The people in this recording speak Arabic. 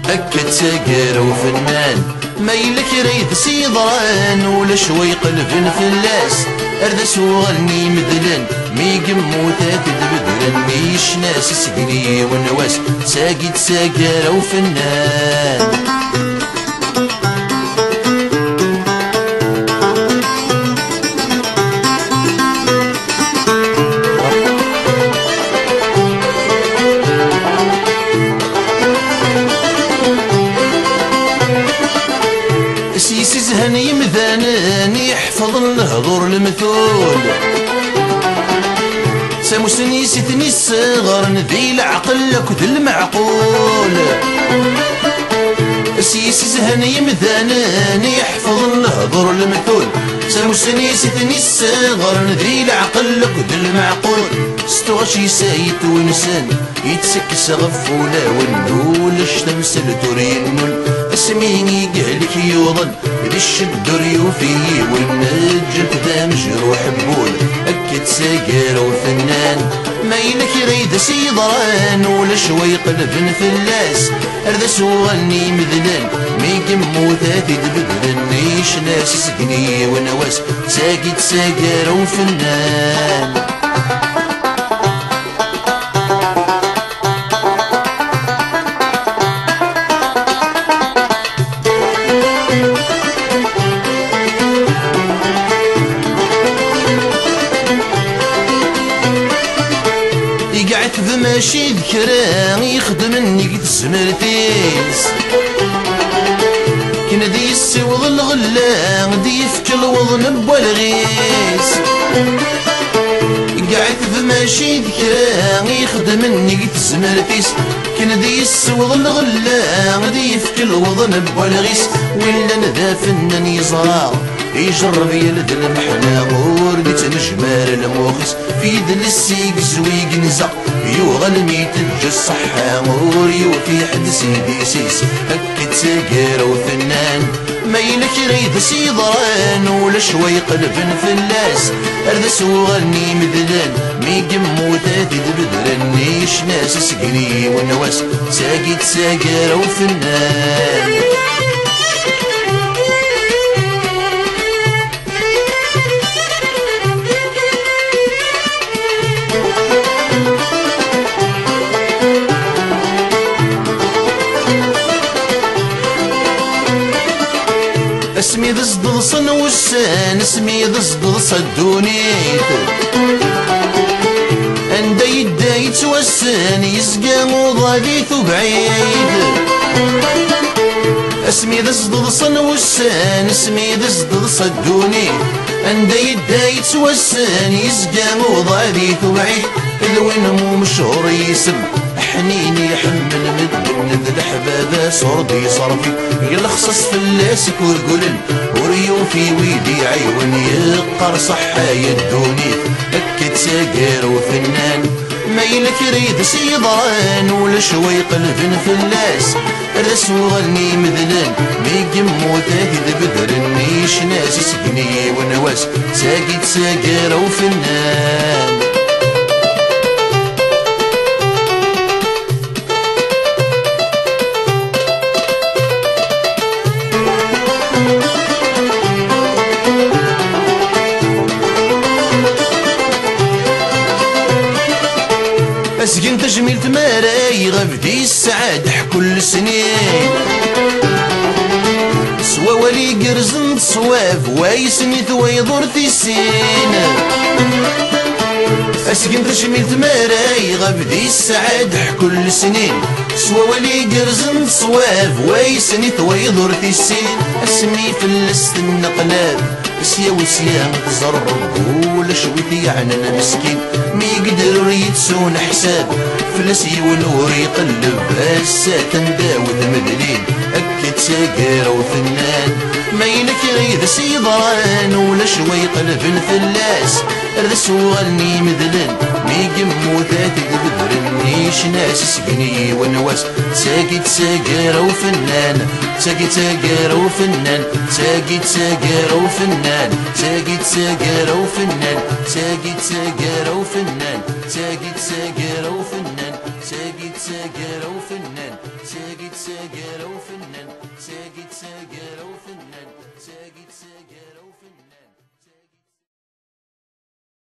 أكد ساقر وفنان ما يلك ريد سيضران ولا شوي قلب فلاس أردس وغني مذلن مي قموتات بدرن ميش ناس سقني ونواس ساقد ساقر وفنان زهن يمذانن يحفظ الهضور المثول ساموسني ستني الصغر ذي العقل كذ المعقول سيس زهن يمذانن يحفظ الهضور المثول ساموسني ستني الصغر ذي العقل كذ المعقول ستغشي سايت ونسان يتسكس غفولا والنول الشمس التورينول اسميني قالك يوضن ذي الشدر يوفي والنجم ذا مجروح بول أكد ساقر وفنان ما يلك ريد سيضران ولا شوي قلب فلاس أردس وغني مذلان مي قموتات بدرن نيش ناس سقني ونواس ساقد ساقر وفنان يقعد ماشي ذكران يخدم نيك تسمرتيس كنا دي يسوض الغلان دي يفك الوضن بوالغيس قاعد ماشي ذكران يخدم نيك تسمرتيس كنا دي يسوض الغلان دي يفك الوضن بوالغيس ولا نذا فنان يزرع يجرب يلد المحنى وردت نجمار الموخس في ذل السيق زويق نزع يوغى الميت الصحة موري وفي حد سيدي سيس أكد ساقر وفنان ما يلك ريد سيضران ولا شوي قلب فلاس أردس وغني مذلان مي قموتات بدرن نيش ناس سقني ونواس ساقد ساقر وفنان اسمي ضد صن والسان اسمي ضد صدونيت عند يدا يتوسان يسقى وضابيت بعيد اسمي ضد صن والسان اسمي ضد صدونيت عند يدا يتوسان يسقى وضابيت بعيد الوين مو مشهور يسب حنيني يحمل مدن ذا الحبابة صردي صرفي يلخصص فلاسك ورقلن وريو في ويدي عيون يقر صحة يدوني أكد ساقر وفنان ما يلك ريد سيضران ولا شوي قلب فلاس رس وغني مذلان مي قموتات بدرن نيش ناس سقني ونواس ساقد ساقر وفنان أسقن تجميل تماراي غبدي السعاد كل سنين سوا ولي قرزن صواف وايسني ثويضور في السين أسقن تجميل تماراي غبدي السعاد كل سنين سوا ولي قرزن صواف وايسني ثويضور في السين اسمي فلست النقلاب سيا وسيا تزرب ولا شويتي عنا مسكين مي يقدر يتسون حساب فلسي ونور يقلب الساتن داود مدلين أكد ساقر وفنان ما يلك ريد سيضران ولا شوي قلب فلاس رس وغني مذلن مي قموتات بدرن نيش ناس سقني ونواس ساقد ساقر وفنان ساقد ساقر وفنان ساقد ساقر وفنان ساقد ساقر وفنان ساقد ساقر وفنان ساقد ساقر وفنان ساقد ساقر وفنان ساقد ساقر ساقي تساقى